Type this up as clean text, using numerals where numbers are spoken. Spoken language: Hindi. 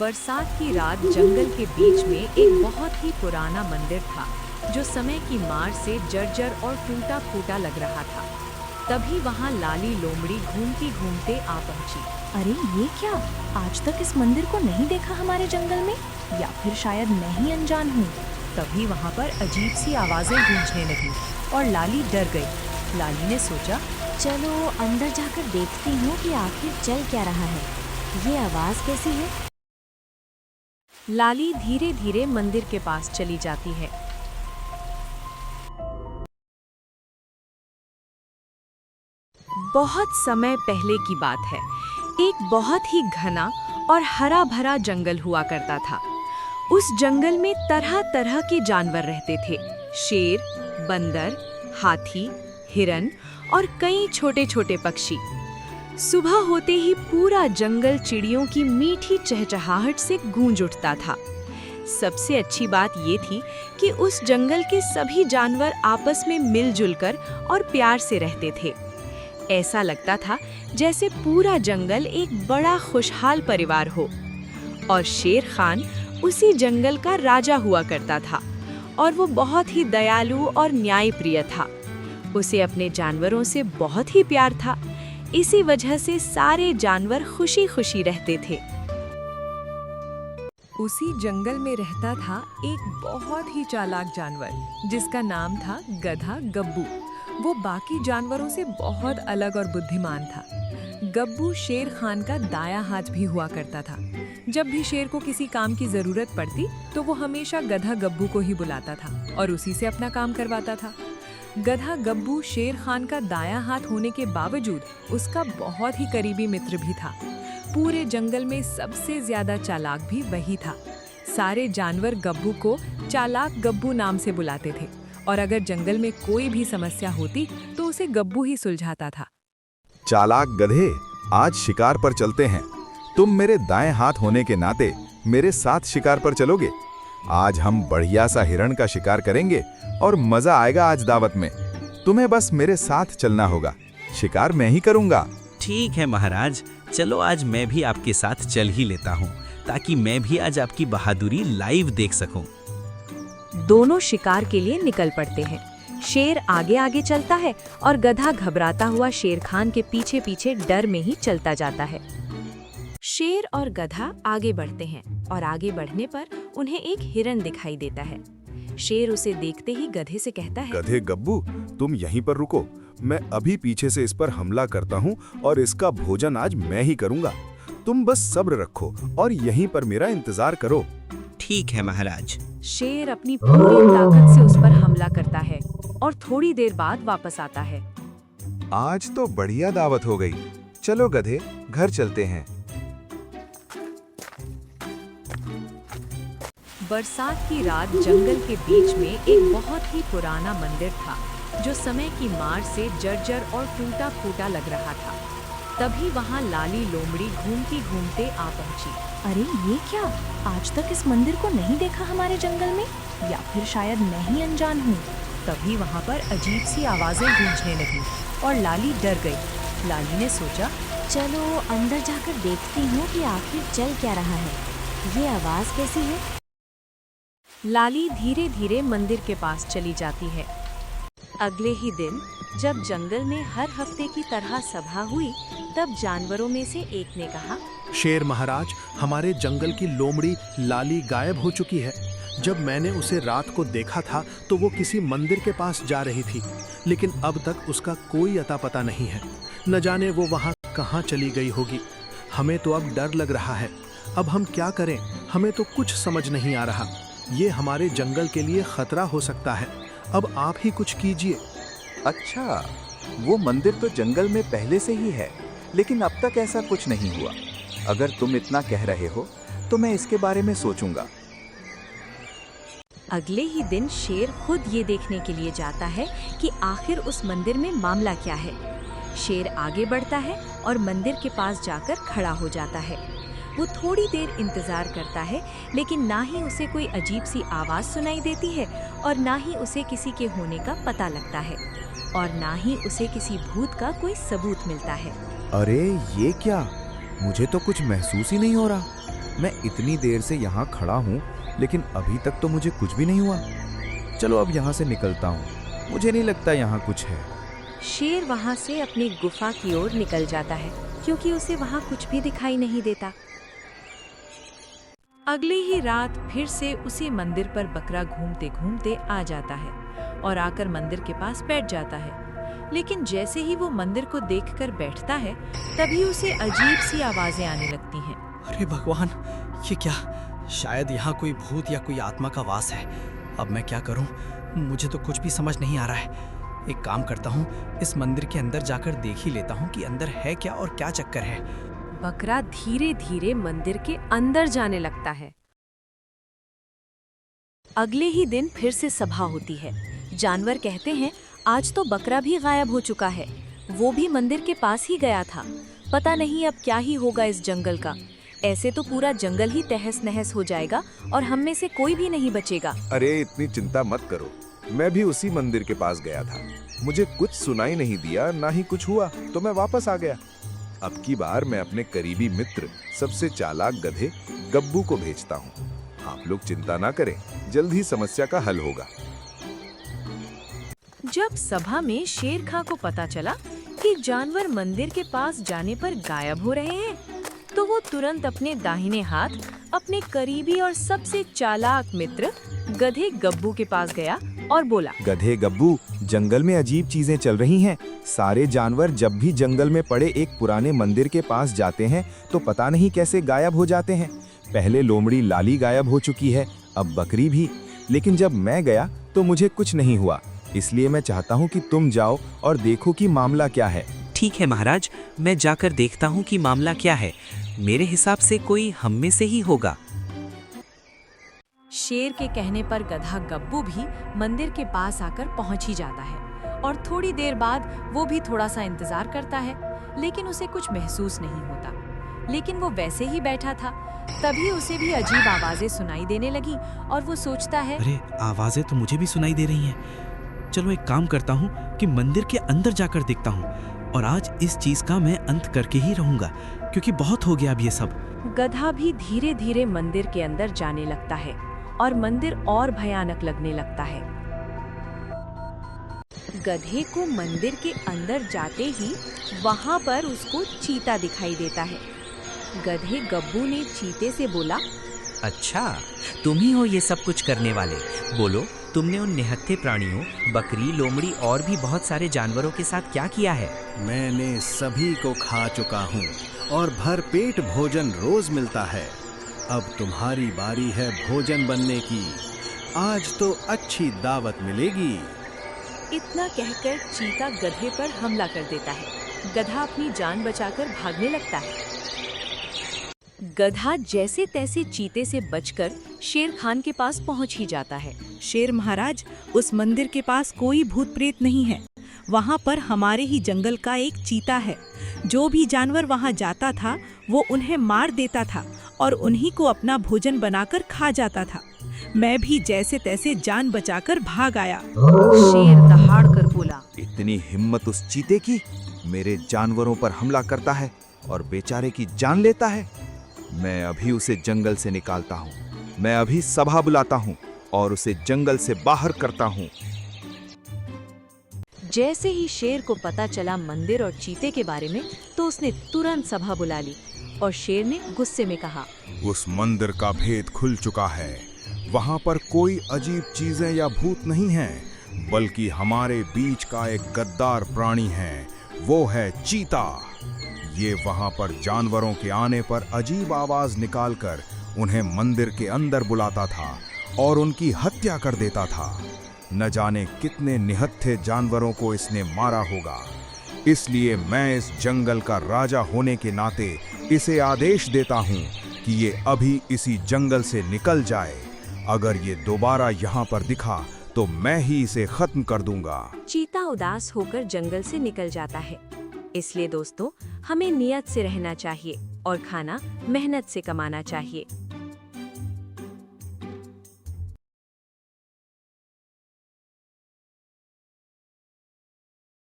बरसात की रात जंगल के बीच में एक बहुत ही पुराना मंदिर था जो समय की मार से जर्जर और टूटा फूटा लग रहा था। तभी वहां लाली लोमड़ी घूमती घूमते आ पहुंची। अरे ये क्या, आज तक इस मंदिर को नहीं देखा हमारे जंगल में, या फिर शायद मैं ही अनजान हूँ। तभी वहां पर अजीब सी आवाजें गूंजने लगी और लाली डर गई। लाली ने सोचा, चलो अंदर जाकर देखती हूँ कि आखिर चल क्या रहा है। ये आवाज कैसी है? लाली धीरे धीरे मंदिर के पास चली जाती है। बहुत समय पहले की बात है। एक बहुत ही घना और हरा भरा जंगल हुआ करता था। उस जंगल में तरह तरह के जानवर रहते थे। शेर, बंदर, हाथी, हिरन और कई छोटे छोटे पक्षी। सुबह होते ही पूरा जंगल चिड़ियों की मीठी चहचहाहट से गूंज उठता था। सबसे अच्छी बात ये थी कि उस जंगल के सभी जानवर आपस में मिलजुल कर और प्यार से रहते थे। ऐसा लगता था जैसे पूरा जंगल एक बड़ा खुशहाल परिवार हो। और शेर खान उसी जंगल का राजा हुआ करता था और वो बहुत ही दयालु और न्यायप्रिय था। उसे अपने जानवरों से बहुत ही प्यार था। इसी वजह से सारे जानवर खुशी खुशी रहते थे। उसी जंगल में रहता था एक बहुत ही चालाक जानवर जिसका नाम था गधा गब्बू। वो बाकी जानवरों से बहुत अलग और बुद्धिमान था। गब्बू शेर खान का दायां हाथ भी हुआ करता था। जब भी शेर को किसी काम की जरूरत पड़ती तो वो हमेशा गधा गब्बू को ही बुलाता था और उसी से अपना काम करवाता था। गधा गब्बू शेर खान का दायां हाथ होने के बावजूद उसका बहुत ही करीबी मित्र भी था। पूरे जंगल में सबसे ज्यादा चालाक भी वही था। सारे जानवर गब्बू को चालाक गब्बू नाम से बुलाते थे और अगर जंगल में कोई भी समस्या होती तो उसे गब्बू ही सुलझाता था। चालाक गधे, आज शिकार पर चलते हैं। तुम मेरे दाएं हाथ होने के नाते मेरे साथ शिकार पर चलोगे। आज हम बढ़िया सा हिरण का शिकार करेंगे और मजा आएगा आज दावत में। तुम्हें बस मेरे साथ चलना होगा। शिकार मैं ही करूंगा। ठीक है महाराज, चलो आज मैं भी आपके साथ चल ही लेता हूँ ताकि मैं भी आज आपकी बहादुरी लाइव देख सकूं। दोनों शिकार के लिए निकल पड़ते हैं। शेर आगे आगे चलता है और गधा घबराता हुआ शेर खान के पीछे पीछे डर में ही चलता जाता है। शेर और गधा आगे बढ़ते हैं और आगे बढ़ने पर उन्हें एक हिरन दिखाई देता है। शेर उसे देखते ही गधे से कहता है, गधे गब्बू, तुम यहीं पर रुको। मैं अभी पीछे से इस पर हमला करता हूँ और इसका भोजन आज मैं ही करूँगा। तुम बस सब्र रखो और यहीं पर मेरा इंतजार करो। ठीक है महाराज। शेर अपनी पूरी ताकत से उस पर हमला करता है और थोड़ी देर बाद वापस आता है। आज तो बढ़िया दावत हो गई। चलो गधे, घर चलते हैं। बरसात की रात जंगल के बीच में एक बहुत ही पुराना मंदिर था जो समय की मार से जर्जर और टूटा फूटा लग रहा था। तभी वहां लाली लोमड़ी घूमती घूमते आ पहुंची। अरे ये क्या, आज तक इस मंदिर को नहीं देखा हमारे जंगल में, या फिर शायद मैं ही अनजान हूँ। तभी वहां पर अजीब सी आवाजें गूंजने लगी और लाली डर गई। लाली ने सोचा, चलो अंदर जाकर देखती हूँ कि आखिर चल क्या रहा है। ये आवाज कैसी है? लाली धीरे धीरे मंदिर के पास चली जाती है। अगले ही दिन जब जंगल में हर हफ्ते की तरह सभा हुई तब जानवरों में से एक ने कहा, शेर महाराज, हमारे जंगल की लोमड़ी लाली गायब हो चुकी है। जब मैंने उसे रात को देखा था तो वो किसी मंदिर के पास जा रही थी, लेकिन अब तक उसका कोई अता पता नहीं है। न जाने वो वहाँ कहाँ चली गई होगी। हमें तो अब डर लग रहा है। अब हम क्या करें, हमें तो कुछ समझ नहीं आ रहा। ये हमारे जंगल के लिए खतरा हो सकता है। अब आप ही कुछ कीजिए। अच्छा, वो मंदिर तो जंगल में पहले से ही है, लेकिन अब तक ऐसा कुछ नहीं हुआ। अगर तुम इतना कह रहे हो तो मैं इसके बारे में सोचूंगा। अगले ही दिन शेर खुद ये देखने के लिए जाता है कि आखिर उस मंदिर में मामला क्या है। शेर आगे बढ़ता है और मंदिर के पास जाकर खड़ा हो जाता है। वो थोड़ी देर इंतजार करता है, लेकिन ना ही उसे कोई अजीब सी आवाज सुनाई देती है और ना ही उसे किसी के होने का पता लगता है और ना ही उसे किसी भूत का कोई सबूत मिलता है। अरे ये क्या, मुझे तो कुछ महसूस ही नहीं हो रहा। मैं इतनी देर से यहाँ खड़ा हूँ, लेकिन अभी तक तो मुझे कुछ भी नहीं हुआ। चलो अब यहाँ से निकलता हूँ, मुझे नहीं लगता यहाँ कुछ है। शेर वहाँ से अपनी गुफा की ओर निकल जाता है, क्योंकि उसे वहाँ कुछ भी दिखाई नहीं देता। अगली ही रात फिर से उसी मंदिर पर बकरा घूमते घूमते आ जाता है और आकर मंदिर के पास बैठ जाता है। लेकिन जैसे ही वो मंदिर को देखकर बैठता है, तभी उसे अजीब सी आवाजें आने लगती हैं। अरे भगवान, ये क्या? शायद यहाँ कोई भूत या कोई आत्मा का वास है। अब मैं क्या करूँ? मुझे तो कुछ भी समझ नहीं आ रहा है। एक काम करता हूँ, इस मंदिर के अंदर जाकर देख ही लेता हूँ कि अंदर है क्या और क्या चक्कर है। बकरा धीरे धीरे मंदिर के अंदर जाने लगता है। अगले ही दिन फिर से सभा होती है। जानवर कहते हैं, आज तो बकरा भी गायब हो चुका है। वो भी मंदिर के पास ही गया था। पता नहीं अब क्या ही होगा इस जंगल का। ऐसे तो पूरा जंगल ही तहस नहस हो जाएगा और हम में से कोई भी नहीं बचेगा। अरे इतनी चिंता मत करो, मैं भी उसी मंदिर के पास गया था। मुझे कुछ सुनाई नहीं दिया, ना ही कुछ हुआ, तो मैं वापस आ गया। अब की बार मैं अपने करीबी मित्र, सबसे चालाक गधे गब्बू को भेजता हूँ। आप लोग चिंता ना करें, जल्द ही समस्या का हल होगा। जब सभा में शेर खां को पता चला कि जानवर मंदिर के पास जाने पर गायब हो रहे हैं, तो वो तुरंत अपने दाहिने हाथ अपने करीबी और सबसे चालाक मित्र गधे गब्बू के पास गया और बोला, गधे गब्बू, जंगल में अजीब चीजें चल रही हैं। सारे जानवर जब भी जंगल में पड़े एक पुराने मंदिर के पास जाते हैं तो पता नहीं कैसे गायब हो जाते हैं। पहले लोमड़ी लाली गायब हो चुकी है, अब बकरी भी। लेकिन जब मैं गया तो मुझे कुछ नहीं हुआ, इसलिए मैं चाहता हूँ कि तुम जाओ और देखो कि मामला क्या है। ठीक है महाराज, मैं जाकर देखता हूँ कि मामला क्या है। मेरे हिसाब से कोई हम में से ही होगा। शेर के कहने पर गधा गब्बू भी मंदिर के पास आकर पहुंच ही जाता है और थोड़ी देर बाद वो भी थोड़ा सा इंतजार करता है, लेकिन उसे कुछ महसूस नहीं होता। लेकिन वो वैसे ही बैठा था, तभी उसे भी अजीब आवाजें सुनाई देने लगी और वो सोचता है, अरे आवाजें तो मुझे भी सुनाई दे रही हैं। चलो एक काम करता हूँ कि मंदिर के अंदर जाकर देखता हूँ, और आज इस चीज का मैं अंत करके ही रहूंगा, क्योंकि बहुत हो गया अब ये सब। गधा भी धीरे धीरे मंदिर के अंदर जाने लगता है और मंदिर और भयानक लगने लगता है। गधे को मंदिर के अंदर जाते ही वहां पर उसको चीता दिखाई देता है। गधे गब्बू ने चीते से बोला, अच्छा, तुम ही हो ये सब कुछ करने वाले। बोलो, तुमने उन निहत्थे प्राणियों, बकरी, लोमड़ी और भी बहुत सारे जानवरों के साथ क्या किया है? मैंने सभी को खा चुका हूँ और भरपेट भोजन रोज मिलता है। अब तुम्हारी बारी है भोजन बनने की। आज तो अच्छी दावत मिलेगी। इतना कहकर चीता गधे पर हमला कर देता है। गधा अपनी जान बचाकर भागने लगता है। गधा जैसे तैसे चीते से बचकर शेर खान के पास पहुंच ही जाता है। शेर महाराज, उस मंदिर के पास कोई भूत प्रेत नहीं है। वहाँ पर हमारे ही जंगल का एक चीता है। जो भी जानवर वहाँ जाता था वो उन्हें मार देता था और उन्हीं को अपना भोजन बनाकर खा जाता था। मैं भी जैसे तैसे जान बचाकर भाग आया। शेर दहाड़ कर बोला, इतनी हिम्मत उस चीते की, मेरे जानवरों पर हमला करता है और बेचारे की जान लेता है। मैं अभी उसे जंगल से निकालता हूँ। मैं अभी सभा बुलाता हूँ और उसे जंगल से बाहर करता हूँ। जैसे ही शेर को पता चला मंदिर और चीते के बारे में, तो उसने तुरंत सभा बुला ली और शेर ने गुस्से में कहा, उस मंदिर का भेद खुल चुका है। वहाँ पर कोई अजीब चीजें या भूत नहीं हैं, बल्कि हमारे बीच का एक गद्दार प्राणी है, वो है चीता। ये वहाँ पर जानवरों के आने पर अजीब आवाज निकालकर उन्हें मंदिर के अंदर बुलाता था और उनकी हत्या कर देता था। न जाने कितने निहत्थे जानवरों को इसने मारा होगा। इसलिए मैं इस जंगल का राजा होने के नाते इसे आदेश देता हूँ कि ये अभी इसी जंगल से निकल जाए। अगर ये दोबारा यहाँ पर दिखा तो मैं ही इसे खत्म कर दूंगा। चीता उदास होकर जंगल से निकल जाता है। इसलिए दोस्तों, हमें नियत से रहना चाहिए और खाना मेहनत से कमाना चाहिए।